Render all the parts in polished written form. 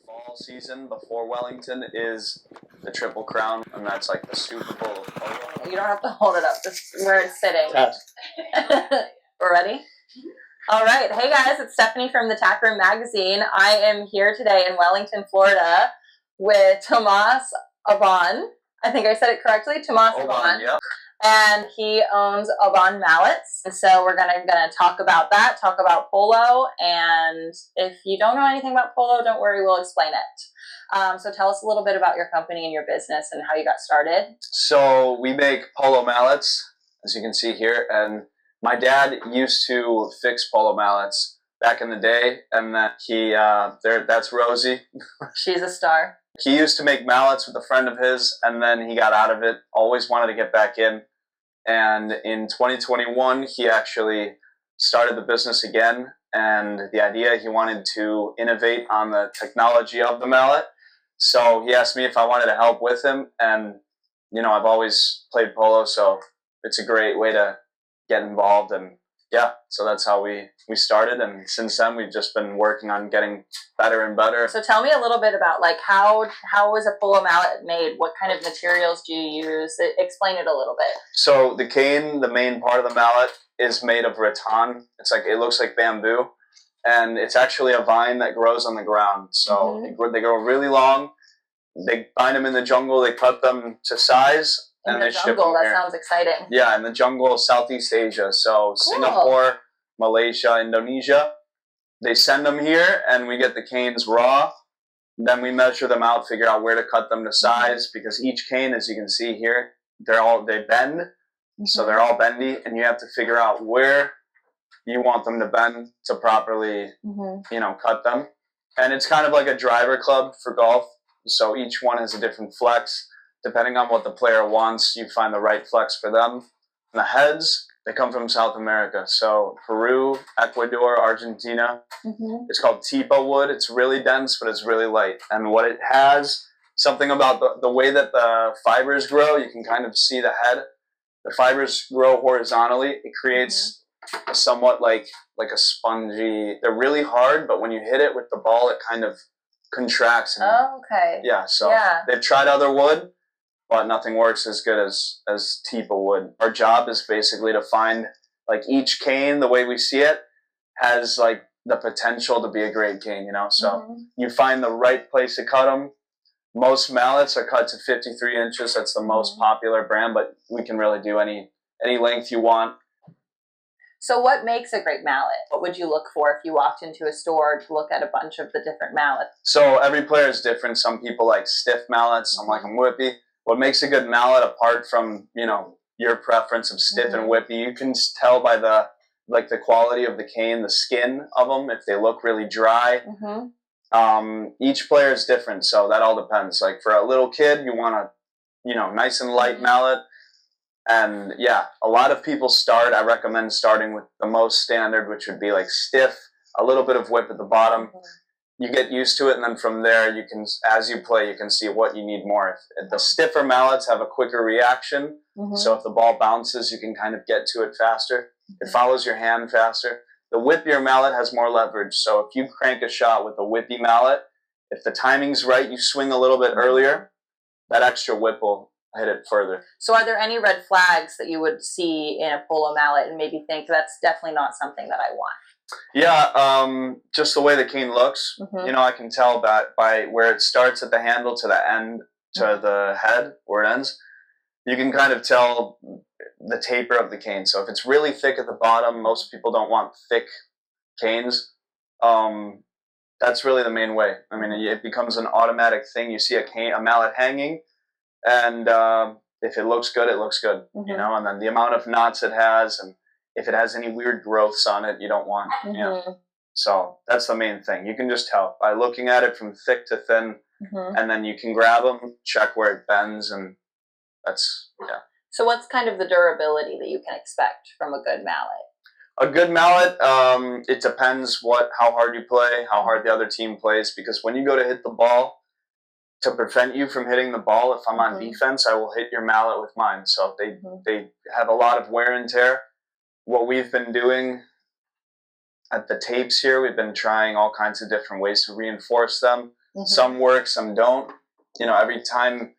fall season before Wellington is the Triple Crown, and that's like the Super Bowl of polo. You don't have to hold it up, just where it's sitting. Test. We're ready? All right. Hey guys, it's Stephanie from the Tack Room Magazine. I am here today in Wellington, Florida with Tomas Aubone. I think I said it correctly. Tomas Aubone. Yeah. And he owns Aubone Mallets. And so we're gonna talk about that, talk about polo. And if you don't know anything about polo, don't worry, we'll explain it. So tell us a little bit about your company and your business and how you got started. So we make polo mallets, as you can see here, and my dad used to fix polo mallets back in the day, and then that's Rosie. She's a star. He used to make mallets with a friend of his, and then he got out of it, always wanted to get back in. And in 2021, he actually started the business again. And the idea, he wanted to innovate on the technology of the mallet. So he asked me if I wanted to help with him. And, you know, I've always played polo, so it's a great way to get involved. And yeah, so that's how we started. And since then, we've just been working on getting better and better. So tell me a little bit about, like, how is a polo mallet made? What kind of materials do you use? Explain it a little bit. So the cane, the main part of the mallet, is made of rattan. It looks like bamboo. And it's actually a vine that grows on the ground. So they grow really long. They find them in the jungle. They cut them to size. In the jungle, that sounds exciting. Yeah, in the jungle, Southeast Asia. So cool. Singapore, Malaysia, Indonesia. They send them here, and we get the canes raw. Then we measure them out, figure out where to cut them to size, because each cane, as you can see here, they bend. So they're all bendy, and you have to figure out where you want them to bend to properly, cut them. And it's kind of like a driver club for golf. So each one has a different flex. Depending on what the player wants, you find the right flex for them. And the heads, they come from South America. So Peru, Ecuador, Argentina. It's called Tipa wood. It's really dense, but it's really light. And what it has, something about the way that the fibers grow, you can kind of see the head. The fibers grow horizontally. It creates a somewhat like a spongy, they're really hard, but when you hit it with the ball, it kind of contracts. And, okay. Yeah, so they've tried other wood, but nothing works as good as Tipa wood. Our job is basically to find, like, each cane, the way we see it, has like the potential to be a great cane, you know? So you find the right place to cut them. Most mallets are cut to 53 inches. That's the most popular brand, but we can really do any length you want. So what makes a great mallet? What would you look for if you walked into a store to look at a bunch of the different mallets? So every player is different. Some people like stiff mallets, some like them whippy. What makes a good mallet, apart from, your preference of stiff and whippy, you can tell by the quality of the cane, the skin of them, if they look really dry. Each player is different, so that all depends. Like for a little kid, you want a, nice and light mallet. And yeah, a lot of people I recommend starting with the most standard, which would be like stiff, a little bit of whip at the bottom. You get used to it, and then from there, as you play, you can see what you need more. If the stiffer mallets have a quicker reaction, so if the ball bounces, you can kind of get to it faster. It follows your hand faster. The whippier mallet has more leverage, so if you crank a shot with a whippy mallet, if the timing's right, you swing a little bit earlier, that extra whip will hit it further. So are there any red flags that you would see in a polo mallet and maybe think that's definitely not something that I want? Yeah, just the way the cane looks. I can tell that by where it starts at the handle to the end, to the head, where it ends. You can kind of tell the taper of the cane. So if it's really thick at the bottom, most people don't want thick canes. That's really the main way. I mean, it becomes an automatic thing. You see a mallet hanging, and if it looks good, it looks good, and then the amount of knots it has, and if it has any weird growths on it, you don't want, So that's the main thing. You can just tell by looking at it from thick to thin, and then you can grab them, check where it bends, and that's, So what's kind of the durability that you can expect from a good mallet? A good mallet, it depends how hard you play, how hard the other team plays, because when you go to hit the ball, to prevent you from hitting the ball, if I'm on defense, I will hit your mallet with mine. So they have a lot of wear and tear. What we've been doing at the tapes here, we've been trying all kinds of different ways to reinforce them. Some work, some don't. You know, every time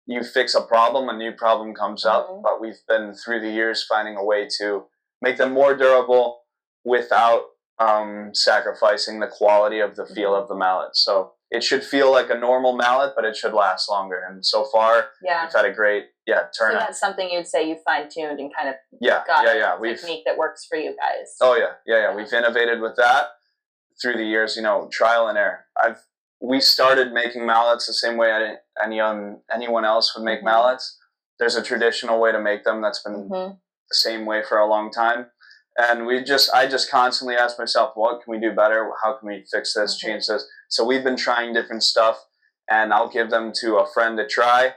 you fix a problem, a new problem comes up. But we've been through the years finding a way to make them more durable without sacrificing the quality of the feel of the mallet. So it should feel like a normal mallet, but it should last longer. And so far, we've had a great turnout. So that's something you'd say you fine-tuned and kind of got a technique that works for you guys. Oh, yeah. We've innovated with that through the years, you know, trial and error. We started making mallets the same way anyone else would make mallets. There's a traditional way to make them that's been the same way for a long time. And I just constantly ask myself, what can we do better? How can we fix this, change this? So we've been trying different stuff, and I'll give them to a friend to try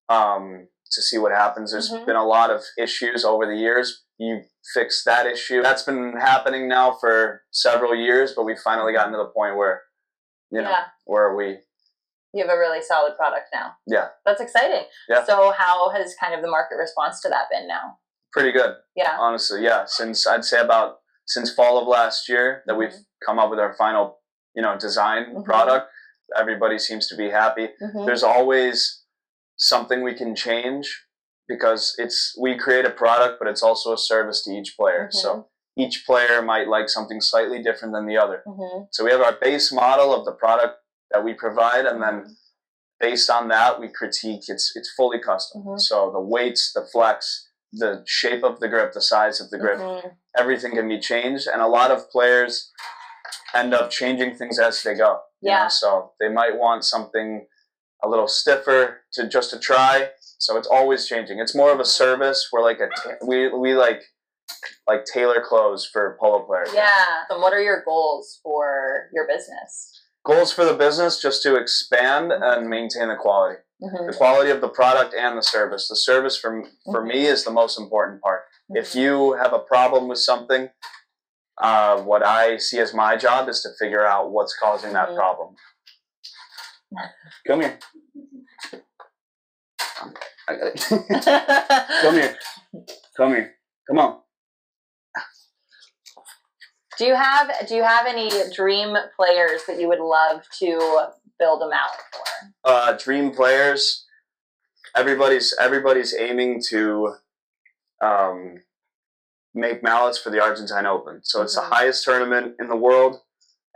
to see what happens. There's been a lot of issues over the years. You fix that issue. That's been happening now for several years, but we've finally gotten to the point where, you know, you have a really solid product now. Yeah. That's exciting. Yeah. So how has kind of the market response to that been now? Pretty good. Yeah. Honestly, yeah. Since fall of last year that we've come up with our final, you know, design product, everybody seems to be happy. There's always something we can change because we create a product, but it's also a service to each player. So each player might like something slightly different than the other. So we have our base model of the product that we provide, and then based on that, we critique. It's fully custom. So the weights, the flex, the shape of the grip, the size of the grip, everything can be changed. And a lot of players end up changing things as they go. You know? So they might want something a little stiffer to try. So it's always changing. It's more of a service. We're like we like tailor clothes for polo players. Yeah. So what are your goals for your business? Goals for the business, just to expand and maintain the quality. The quality of the product and the service. The service for me is the most important part. If you have a problem with something, what I see as my job is to figure out what's causing that problem. Come here. I got it. Come here. Come here. Come on. Do you have any dream players that you would love to build a mallet for? Dream players. Everybody's aiming to make mallets for the Argentine Open. So it's the highest tournament in the world,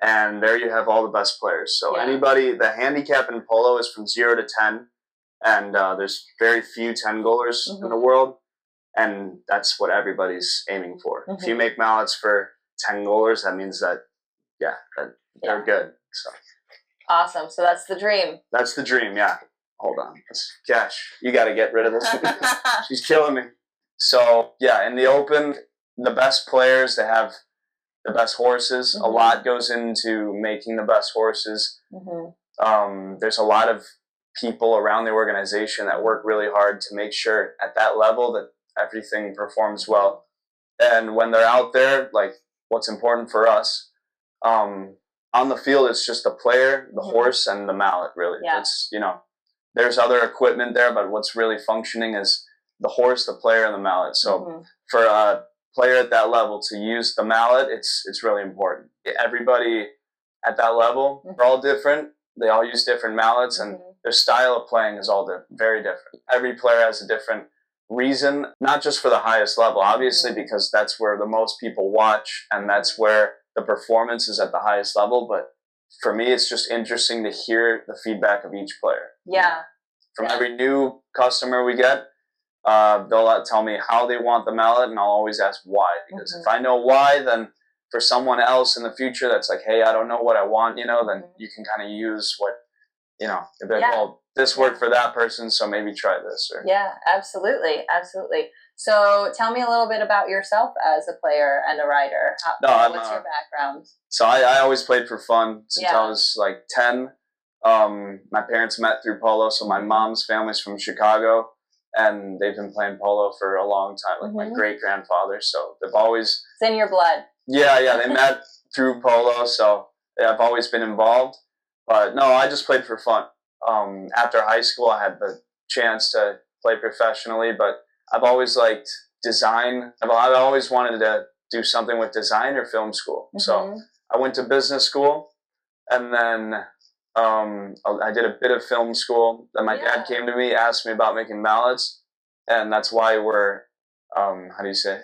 and there you have all the best players. So the handicap in polo is from 0 to 10, and there's very few 10 goalers in the world, and that's what everybody's aiming for. If you make mallets for 10 goalers, that means that they're good. So awesome. So that's the dream. That's the dream. Yeah. Hold on. Gosh, you got to get rid of this. She's killing me. So yeah, in the Open, the best players, they have the best horses. A lot goes into making the best horses. There's a lot of people around the organization that work really hard to make sure at that level that everything performs well. And when they're out there, like, what's important for us on the field, it's just the player, the horse, and the mallet. Really, it's, you know, there's other equipment there, but what's really functioning is the horse, the player, and the mallet. So for a player at that level to use the mallet, it's really important. Everybody at that level, they're all different. They all use different mallets, and their style of playing is all very different. Every player has a different reason, not just for the highest level, obviously, because that's where the most people watch and that's where the performance is at the highest level. But for me, it's just interesting to hear the feedback of each player. Yeah. From every new customer we get, they'll tell me how they want the mallet, and I'll always ask why. Because if I know why, then for someone else in the future that's like, hey, I don't know what I want, you know, then you can kind of use what, you know, if it, well, this worked for that person, so maybe try this. Or... Yeah, absolutely. Absolutely. So tell me a little bit about yourself as a player and a rider. What's your background? So I always played for fun since I was like 10. My parents met through polo, so my mom's family's from Chicago, and they've been playing polo for a long time, like my great-grandfather, so they've always... It's in your blood. Yeah, they met through polo, so I've always been involved. But no, I just played for fun. After high school, I had the chance to play professionally, but I've always liked design. I've always wanted to do something with design or film school. So I went to business school, and then I did a bit of film school. Then my dad came to me, asked me about making mallets, and that's why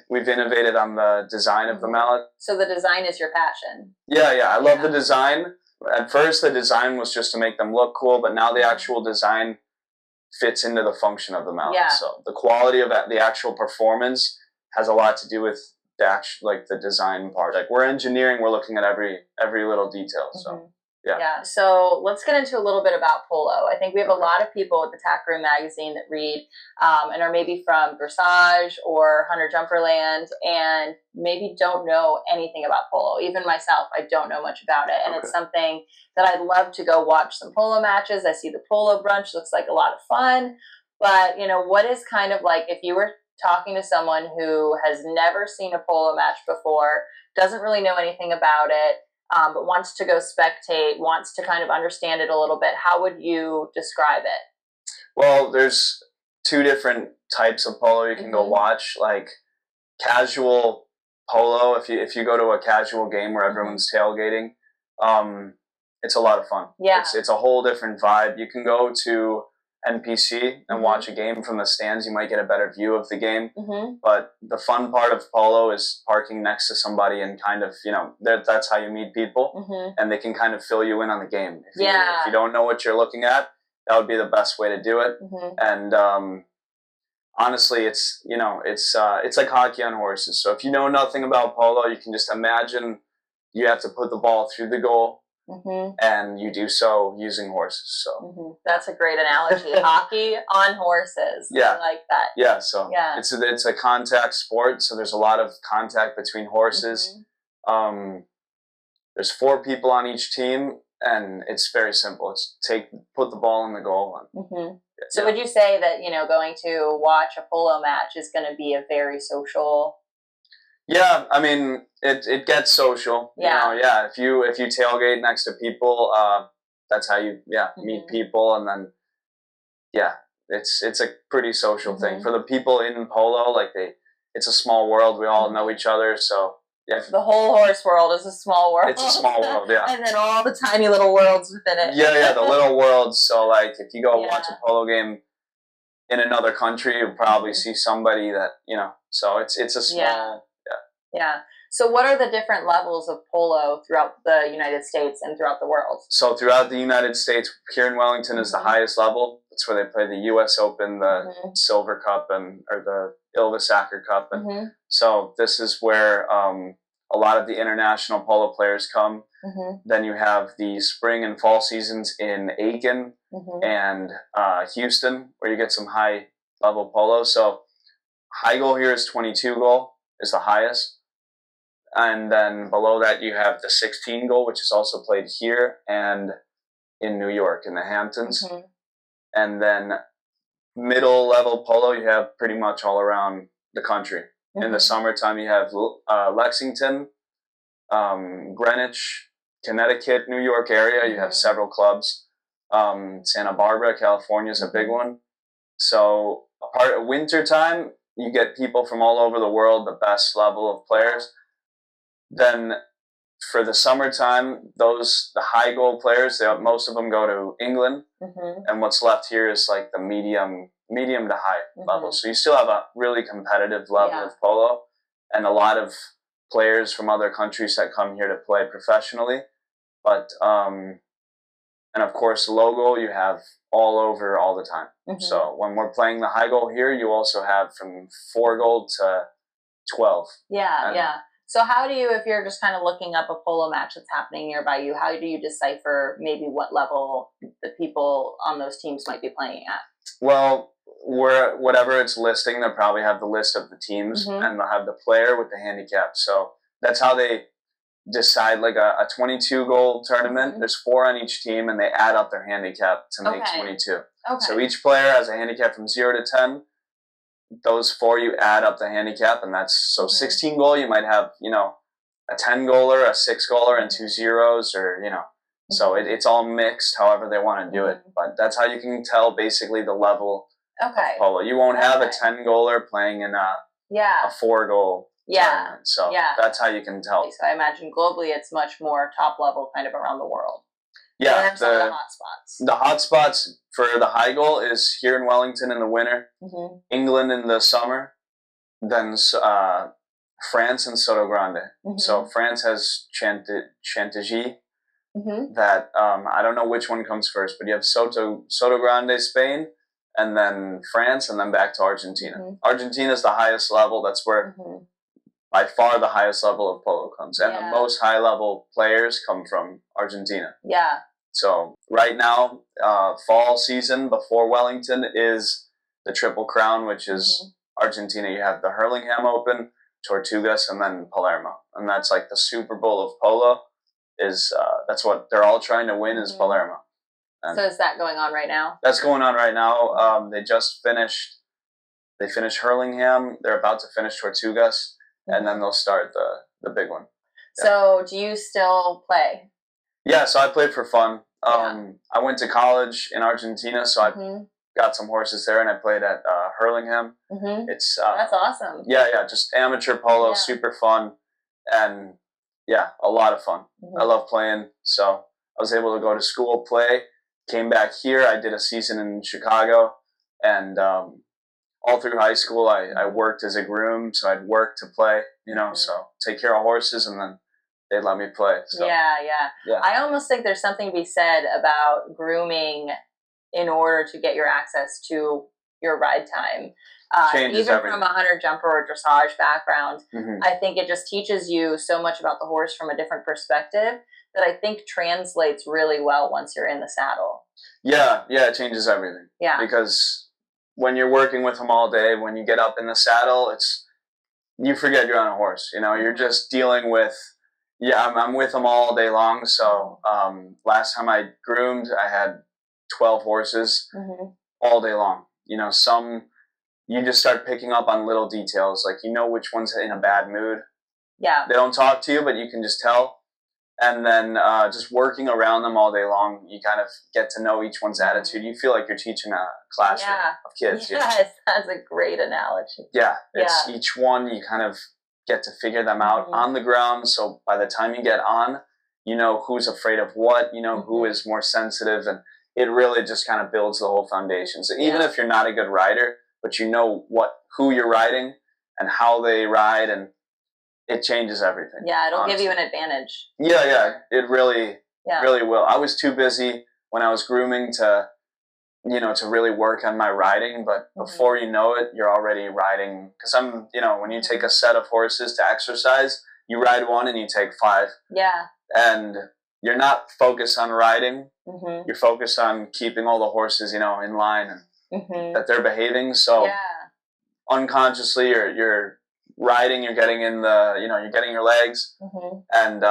we've innovated on the design of the mallet. So the design is your passion. Yeah, I love the design. At first, the design was just to make them look cool, but now the actual design fits into the function of the mallet. Yeah. So the quality of the actual performance has a lot to do with the design part. Like we're engineering, we're looking at every little detail. So yeah. So let's get into a little bit about polo. I think we have a lot of people at the Tack Room Magazine that read and are maybe from Dressage or Hunter Jumperland and maybe don't know anything about polo. Even myself, I don't know much about it. And it's something that I'd love to go watch some polo matches. I see the polo brunch, looks like a lot of fun. But, what is kind of like if you were talking to someone who has never seen a polo match before, doesn't really know anything about it, but wants to go spectate, wants to kind of understand it a little bit, how would you describe it? Well, there's two different types of polo you can go watch. Like casual polo, if you go to a casual game where everyone's tailgating, it's a lot of fun. Yeah. It's a whole different vibe. You can go to NPC and watch a game from the stands. You might get a better view of the game. But the fun part of polo is parking next to somebody and kind of, that's how you meet people. And they can kind of fill you in on the game. If you don't know what you're looking at, that would be the best way to do it. And honestly, it's like hockey on horses. So if you know nothing about polo, you can just imagine you have to put the ball through the goal. And you do so using horses. So that's a great analogy. Hockey on horses. Yeah, I like that. Yeah, so it's a contact sport. So there's a lot of contact between horses. There's 4 people on each team, and it's very simple. It's put the ball in the goal. So would you say that going to watch a polo match is going to be a very social? Yeah, I mean, it gets social. Yeah. If you tailgate next to people, that's how you meet people, and then it's a pretty social thing for the people in polo. Like it's a small world. We all know each other, so yeah. The whole horse world is a small world. It's a small world, yeah. And then all the tiny little worlds within it. Yeah, the little worlds. So like, if you go watch a polo game in another country, you'll probably see somebody that So it's a small. Yeah. So what are the different levels of polo throughout the United States and throughout the world? So throughout the United States, here in Wellington is the highest level. That's where they play the U.S. Open, the Silver Cup, or the Ilva-Sacker Cup. And so this is where a lot of the international polo players come. Then you have the spring and fall seasons in Aiken and Houston, where you get some high level polo. So high goal here is 22 goal is the highest. And then below that, you have the 16 goal, which is also played here and in New York, in the Hamptons. And then middle level polo, you have pretty much all around the country. In the summertime, you have Lexington, Greenwich, Connecticut, New York area. You have several clubs. Santa Barbara, California is a big one. So winter time, you get people from all over the world, the best level of players. Then for the summertime, the high goal players, most of them go to England, and what's left here is like the medium to high level. So you still have a really competitive level of polo, and a lot of players from other countries that come here to play professionally. But and of course, low goal you have all over all the time. So when we're playing the high goal here, you also have from 4 goal to 12. Yeah. So how do you, if you're just kind of looking up a polo match that's happening nearby you, how do you decipher maybe what level the people on those teams might be playing at? Well, whatever it's listing, they'll probably have the list of the teams, and they'll have the player with the handicap. So that's how they decide, like a 22 goal tournament. There's 4 on each team, and they add up their handicap to make 22. So each player has a handicap from 0 to 10. Those 4 you add up the handicap, and that's 16 goal. You might have a 10 goaler, a 6 goaler, and 2 zeros, or So it's all mixed, however they want to do it. But that's how you can tell basically the level of polo. You won't have a 10 goaler playing in a 4 goal tournament. So that's how you can tell. So I imagine globally it's much more top level kind of around the world. What Yeah, are some of the hot spots? the hot spots for the high goal is here in Wellington in the winter, England in the summer, then France and Soto Grande. So France has Chantilly. That I don't know which one comes first, but you have Soto Grande, Spain, and then France, and then back to Argentina. Argentina is the highest level. That's where by far the highest level of polo comes, and the most high level players come from Argentina. Yeah. So right now, fall season before Wellington is the Triple Crown, which is Argentina. You have the Hurlingham Open, Tortugas, and then Palermo, and that's like the Super Bowl of polo. That's what they're all trying to win is Palermo. And so is that going on right now? That's going on right now. They just finished. They finished Hurlingham. They're about to finish Tortugas, and then they'll start the big one. Yeah. So do you still play? Yeah, so I played for fun. I went to college in Argentina, so I got some horses there, and I played at Hurlingham. It's that's awesome. Yeah, just amateur polo, super fun, and a lot of fun. I love playing, so I was able to go to school, play, came back here. I did a season in Chicago, and all through high school, I worked as a groom, so I'd work to play, so take care of horses, and then they'd let me play. So. Yeah. I almost think there's something to be said about grooming in order to get your access to your ride time. Even everything. From a hunter jumper or dressage background, I think it just teaches you so much about the horse from a different perspective that I think translates really well once you're in the saddle. Yeah, it changes everything. Yeah. Because when you're working with them all day, when you get up in the saddle, you forget you're on a horse. You're just dealing with. Yeah, I'm with them all day long. So last time I groomed, I had 12 horses all day long. Some you just start picking up on little details, like which one's in a bad mood. Yeah, they don't talk to you, but you can just tell. And then just working around them all day long, you kind of get to know each one's attitude. You feel like you're teaching a classroom of kids. Yes, that's a great analogy. Yeah, it's each one you kind of get to figure them out on the ground. So by the time you get on, you know who's afraid of what, who is more sensitive, and it really just kind of builds the whole foundation. So even if you're not a good rider, but you know who you're riding and how they ride, and it changes everything. Yeah, it'll give you an advantage. Yeah, it really will. I was too busy when I was grooming to really work on my riding, but before you know it, you're already riding. Because when you take a set of horses to exercise, you ride one and you take 5. Yeah. And you're not focused on riding. You're focused on keeping all the horses, in line and that they're behaving. So unconsciously, you're riding, you're getting in you're getting your legs. And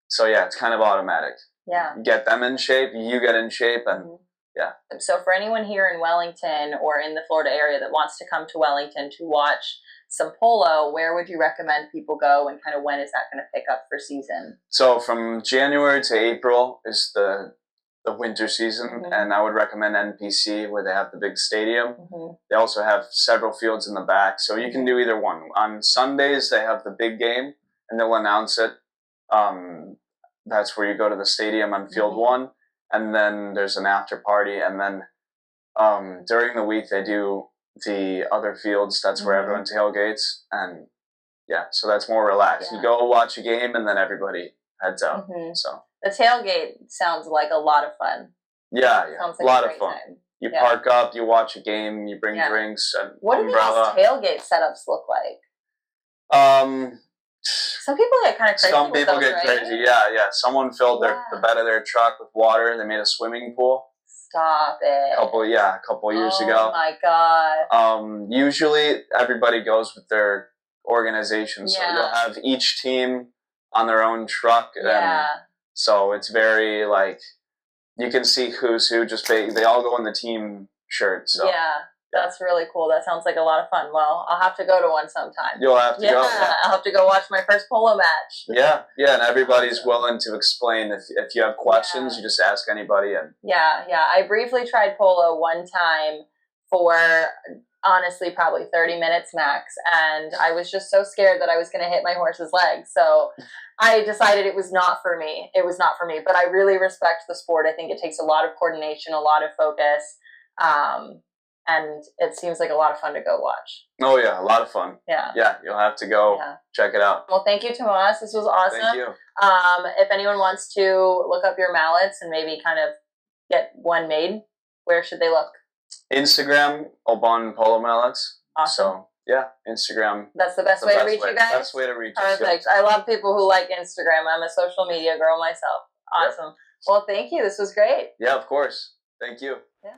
so it's kind of automatic. Yeah. You get them in shape, you get in shape, and yeah. So for anyone here in Wellington or in the Florida area that wants to come to Wellington to watch some polo, where would you recommend people go, and kind of when is that going to pick up for season? So from January to April is the winter season, and I would recommend NPC, where they have the big stadium. They also have several fields in the back, so you can do either one. On Sundays, they have the big game, and they'll announce it. That's where you go to the stadium on field 1. And then there's an after party, and then during the week they do the other fields. That's where everyone tailgates, and so that's more relaxed. You go watch a game, and then everybody heads out. So the tailgate sounds like a lot of fun. Yeah, like a lot of fun. Time. You park up, you watch a game, you bring drinks and what umbrella. do these tailgate setups look like? Some people get kind of crazy. Some people get crazy. Yeah. Someone filled the bed of their truck with water. They made a swimming pool. Stop it. A couple years ago. Oh my god. Usually everybody goes with their organization, so you'll have each team on their own truck. And so it's very you can see who's who. Just they all go in the team shirt. So that's really cool. That sounds like a lot of fun. Well, I'll have to go to one sometime. You'll have to go. Yeah. I'll have to go watch my first polo match. Yeah, and everybody's willing to explain. If you have questions, you just ask anybody. And I briefly tried polo one time for honestly probably 30 minutes max, and I was just so scared that I was going to hit my horse's leg, so I decided it was not for me. It was not for me, but I really respect the sport. I think it takes a lot of coordination, a lot of focus, and it seems like a lot of fun to go watch. Oh yeah, a lot of fun. Yeah. Yeah, you'll have to go check it out. Well, thank you, Tomas. This was awesome. Thank you. If anyone wants to look up your mallets and maybe kind of get one made, where should they look? Instagram, Aubone Polo Mallets. Awesome. So yeah, Instagram. That's the best way to reach you guys? Best way to reach us. Perfect. I love people who like Instagram. I'm a social media girl myself. Awesome. Yep. Well, thank you. This was great. Yeah, of course. Thank you. Yeah.